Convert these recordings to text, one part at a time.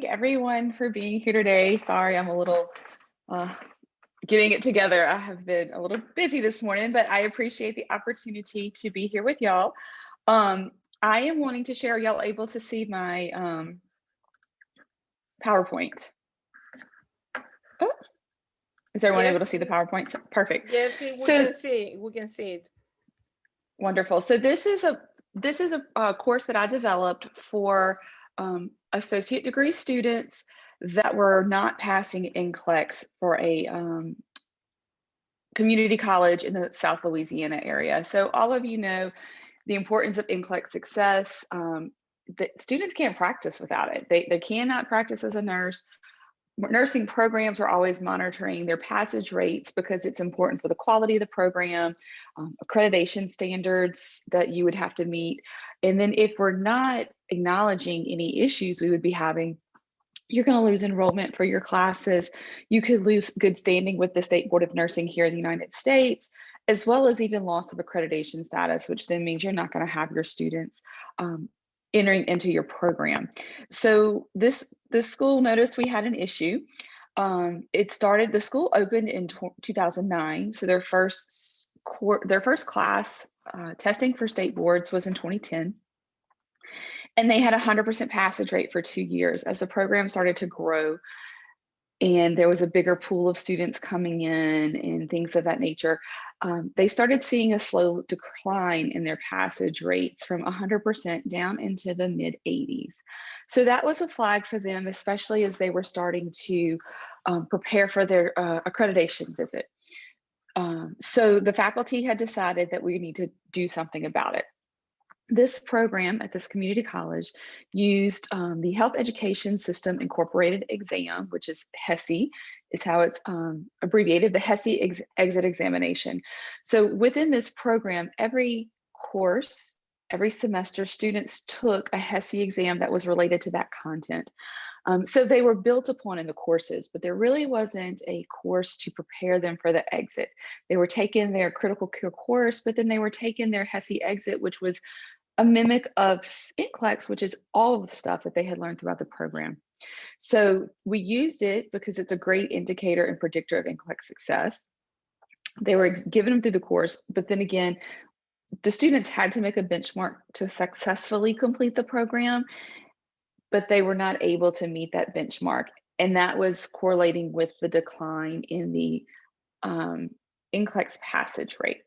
everyone for being here today. Sorry, I'm a little getting it together. I have been a little busy this morning, but I appreciate the opportunity to be here with y'all. I am wanting to share, y'all able to see my PowerPoint? Oh, is everyone able to see the PowerPoint? Perfect. Yes, we can see. We can see it. Wonderful. So this is a course that I developed for associate degree students that were not passing NCLEX for a community college in the South Louisiana area. So all of you know the importance of NCLEX success. The students can't practice without it. They cannot practice as a nurse. Nursing programs are always monitoring their passage rates because it's important for the quality of the program, accreditation standards that you would have to meet. And then if we're not acknowledging any issues we would be having, you're going to lose enrollment for your classes. You could lose good standing with the State Board of Nursing here in the United States, as well as even loss of accreditation status, which then means you're not going to have your students entering into your program. So this school noticed we had an issue. The school opened in 2009. So their first class testing for state boards was in 2010. And they had 100% passage rate for 2 years. As the program started to grow and there was a bigger pool of students coming in and things of that nature, they started seeing a slow decline in their passage rates from 100% down into the mid 80s. So that was a flag for them, especially as they were starting to prepare for their accreditation visit. So the faculty had decided that we need to do something about it. This program at this community college used the Health Education System Incorporated exam, which is HESI, is how it's abbreviated, the HESI exit examination. So within this program, every course, every semester, students took a HESI exam that was related to that content. So they were built upon in the courses, but there really wasn't a course to prepare them for the exit. They were taking their critical care course, but then they were taking their HESI exit, which was a mimic of NCLEX, which is all of the stuff that they had learned throughout the program. So we used it because it's a great indicator and predictor of NCLEX success. They were given them through the course, but then again, the students had to make a benchmark to successfully complete the program, but they were not able to meet that benchmark. And that was correlating with the decline in the NCLEX passage rate.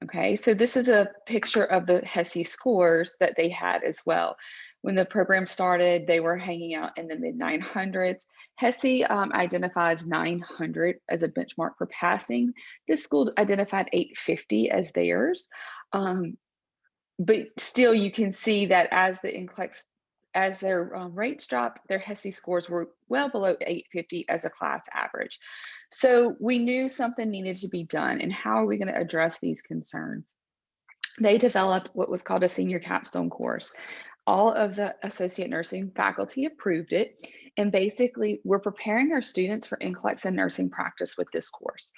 Okay, so this is a picture of the HESI scores that they had as well. When the program started, they were hanging out in the mid 900s. HESI identifies 900 as a benchmark for passing. This school identified 850 as theirs. But still, you can see that as the NCLEX, as their rates dropped, their HESI scores were well below 850 as a class average. So we knew something needed to be done, and how are we going to address these concerns? They developed what was called a senior capstone course. All of the associate nursing faculty approved it, and basically we're preparing our students for NCLEX and nursing practice with this course.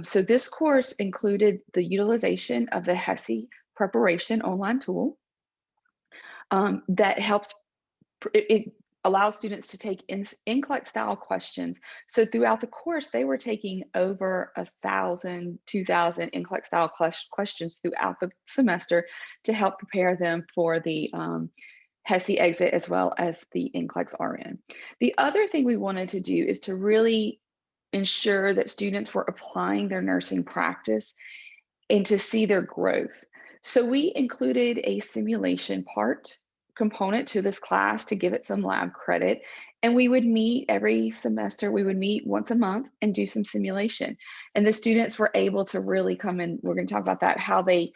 So this course included the utilization of the HESI preparation online tool that helps, it allows students to take NCLEX style questions. So throughout the course, they were taking over 1,000, 2,000 NCLEX style questions throughout the semester to help prepare them for the HESI exit as well as the NCLEX-RN. The other thing we wanted to do is to really ensure that students were applying their nursing practice and to see their growth. So we included a simulation component to this class to give it some lab credit. And we would meet every semester, we would meet once a month and do some simulation. And the students were able to really come in, we're going to talk about that, how they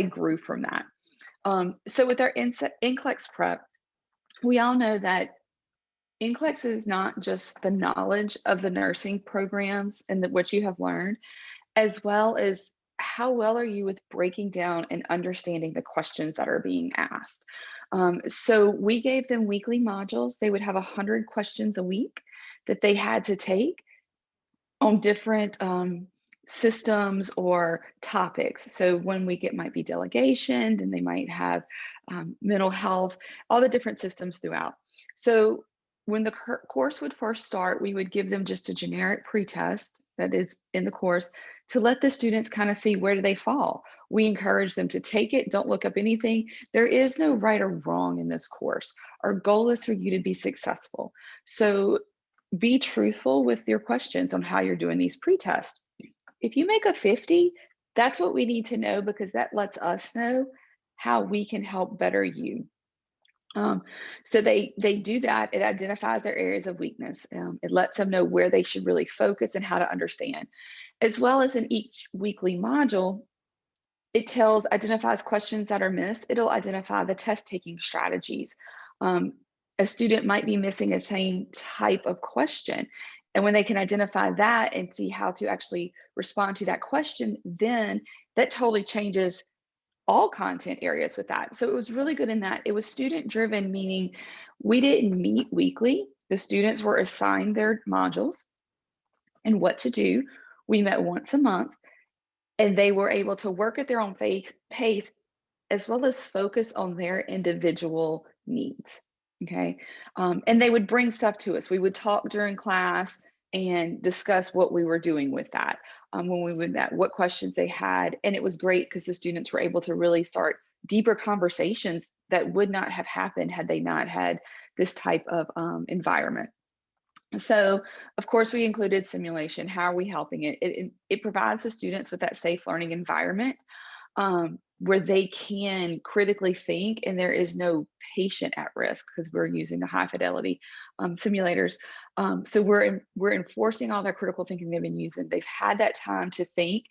grew from that. So with our NCLEX prep, we all know that NCLEX is not just the knowledge of the nursing programs and what you have learned, as well as how well are you with breaking down and understanding the questions that are being asked. So we gave them weekly modules. They would have 100 questions a week that they had to take on different systems or topics. So 1 week it might be delegation, then they might have mental health, all the different systems throughout. So when the course would first start, we would give them just a generic pretest that is in the course to let the students kind of see where do they fall. We encourage them to take it, don't look up anything. There is no right or wrong in this course. Our goal is for you to be successful. So be truthful with your questions on how you're doing these pretests. If you make a 50, that's what we need to know because that lets us know how we can help better you. So they do that. It identifies their areas of weakness. It lets them know where they should really focus and how to understand. As well as in each weekly module, it identifies questions that are missed. It'll identify the test taking strategies. A student might be missing a same type of question. And when they can identify that and see how to actually respond to that question, then that totally changes all content areas with that. So it was really good in that it was student driven, meaning we didn't meet weekly. The students were assigned their modules and what to do. We met once a month and they were able to work at their own pace as well as focus on their individual needs. Okay. And they would bring stuff to us. We would talk during class and discuss what we were doing with that when we would met, what questions they had. And it was great because the students were able to really start deeper conversations that would not have happened had they not had this type of environment. So, of course, we included simulation. How are we helping it? It provides the students with that safe learning environment where they can critically think and there is no patient at risk because we're using the high fidelity simulators. So we're enforcing all their critical thinking they've been using. They've had that time to think,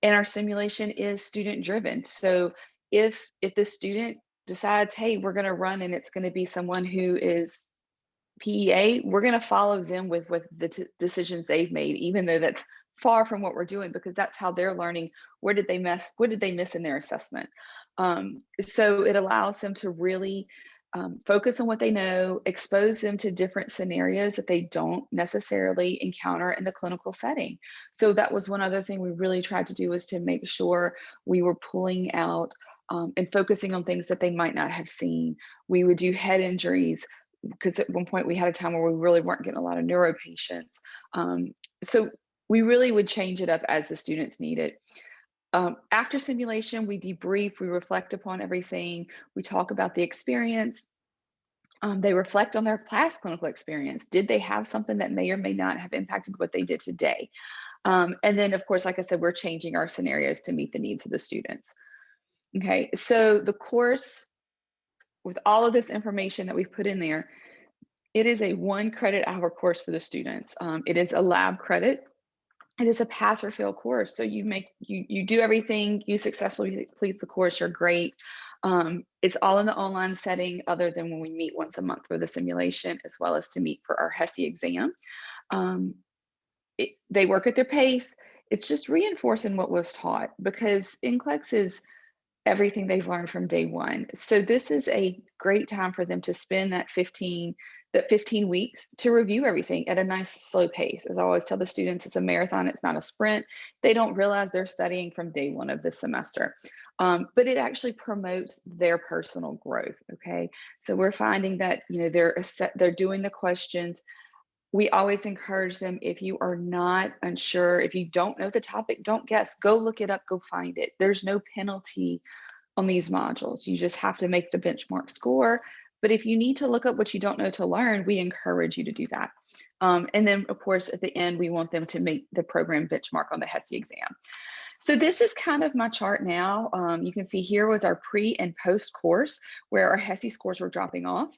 and our simulation is student driven. So if the student decides, hey, we're going to run and it's going to be someone who is PEA, we're going to follow them with the decisions they've made, even though that's far from what we're doing, because that's how they're learning. What did they miss in their assessment? So it allows them to really focus on what they know, expose them to different scenarios that they don't necessarily encounter in the clinical setting. So that was one other thing we really tried to do, was to make sure we were pulling out and focusing on things that they might not have seen. We would do head injuries, because at one point we had a time where we really weren't getting a lot of neuro patients. So we really would change it up as the students need it. After simulation, we debrief, we reflect upon everything, we talk about the experience. They reflect on their past clinical experience. Did they have something that may or may not have impacted what they did today? And then, of course, like I said, we're changing our scenarios to meet the needs of the students. Okay, so the course, with all of this information that we've put in there, it is a 1 credit hour course for the students. It is a lab credit. It is a pass or fail course. So you do everything, you successfully complete the course, you're great. It's all in the online setting, other than when we meet once a month for the simulation, as well as to meet for our HESI exam. They work at their pace. It's just reinforcing what was taught, because NCLEX is everything they've learned from day one. So this is a great time for them to spend that 15 weeks to review everything at a nice slow pace. As I always tell the students, it's a marathon, it's not a sprint. They don't realize they're studying from day one of the semester, but it actually promotes their personal growth. Okay, so we're finding that they're doing the questions. We always encourage them, if you are not unsure, if you don't know the topic, don't guess, go look it up, go find it. There's no penalty on these modules. You just have to make the benchmark score. But if you need to look up what you don't know to learn, we encourage you to do that. And then, of course, at the end, we want them to make the program benchmark on the HESI exam. So this is kind of my chart now. You can see here was our pre and post course, where our HESI scores were dropping off.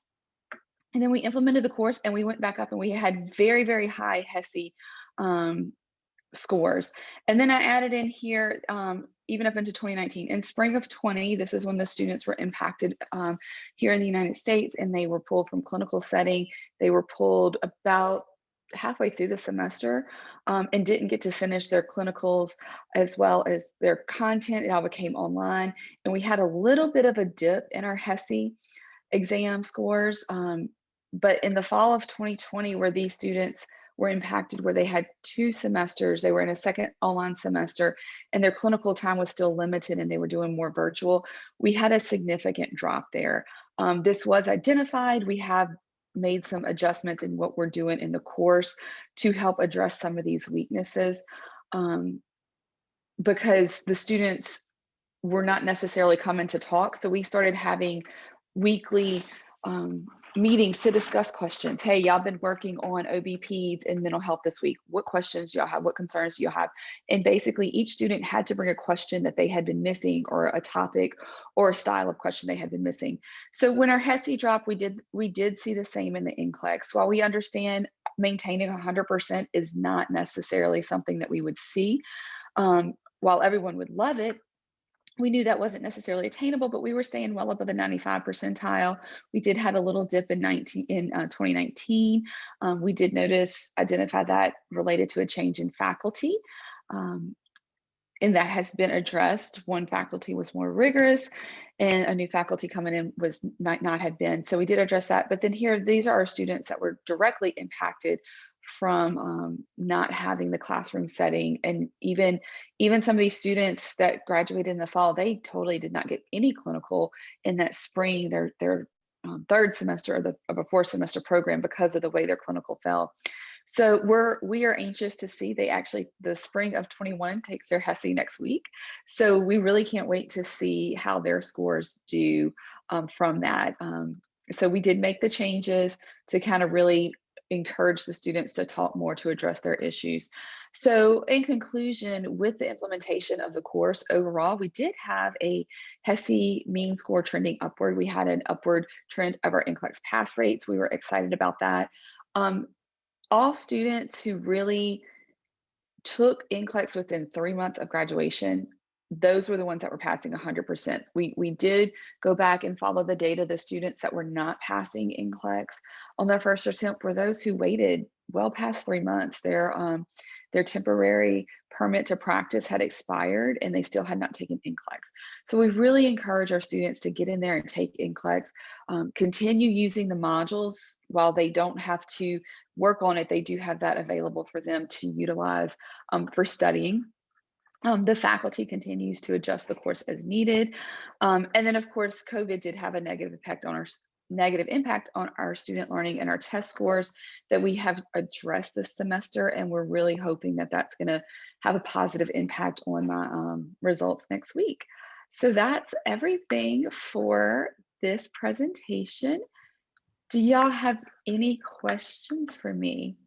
And then we implemented the course and we went back up and we had very, very high HESI scores. And then I added in here, even up into 2019. In spring of 20, this is when the students were impacted here in the United States, and they were pulled from clinical setting. They were pulled about halfway through the semester and didn't get to finish their clinicals as well as their content. It all became online. And we had a little bit of a dip in our HESI exam scores. But in the fall of 2020, where these students were impacted, where they had 2 semesters, they were in a second online semester, and their clinical time was still limited and they were doing more virtual, we had a significant drop there. This was identified. We have made some adjustments in what we're doing in the course to help address some of these weaknesses, because the students were not necessarily coming to talk. So we started having weekly meetings to discuss questions. Hey, y'all been working on OBPs and mental health this week. What questions do y'all have? What concerns do y'all have? And basically each student had to bring a question that they had been missing, or a topic or a style of question they had been missing. So when our HESI dropped, we did see the same in the NCLEX. While we understand maintaining 100% is not necessarily something that we would see, while everyone would love it, we knew that wasn't necessarily attainable, but we were staying well above the 95 percentile. We did have a little dip in 2019. We did identify that related to a change in faculty. And that has been addressed. One faculty was more rigorous, and a new faculty coming in might not have been. So we did address that. But then here, these are our students that were directly impacted from not having the classroom setting. And even some of these students that graduated in the fall, they totally did not get any clinical in that spring, their third semester of a 4-semester program, because of the way their clinical fell. So we are anxious to see. The spring of 21 takes their HESI next week. So we really can't wait to see how their scores do from that. So we did make the changes to kind of really encourage the students to talk more, to address their issues. So in conclusion, with the implementation of the course overall, we did have a HESI mean score trending upward. We had an upward trend of our NCLEX pass rates. We were excited about that. All students who really took NCLEX within 3 months of graduation, those were the ones that were passing 100%. We did go back and follow the data. The students that were not passing NCLEX on their first attempt were those who waited well past 3 months. Their temporary permit to practice had expired, and they still had not taken NCLEX. So we really encourage our students to get in there and take NCLEX, continue using the modules. While they don't have to work on it, they do have that available for them to utilize for studying. The faculty continues to adjust the course as needed. And then of course, COVID did have a negative impact on our student learning and our test scores that we have addressed this semester. And we're really hoping that that's gonna have a positive impact on my results next week. So that's everything for this presentation. Do y'all have any questions for me?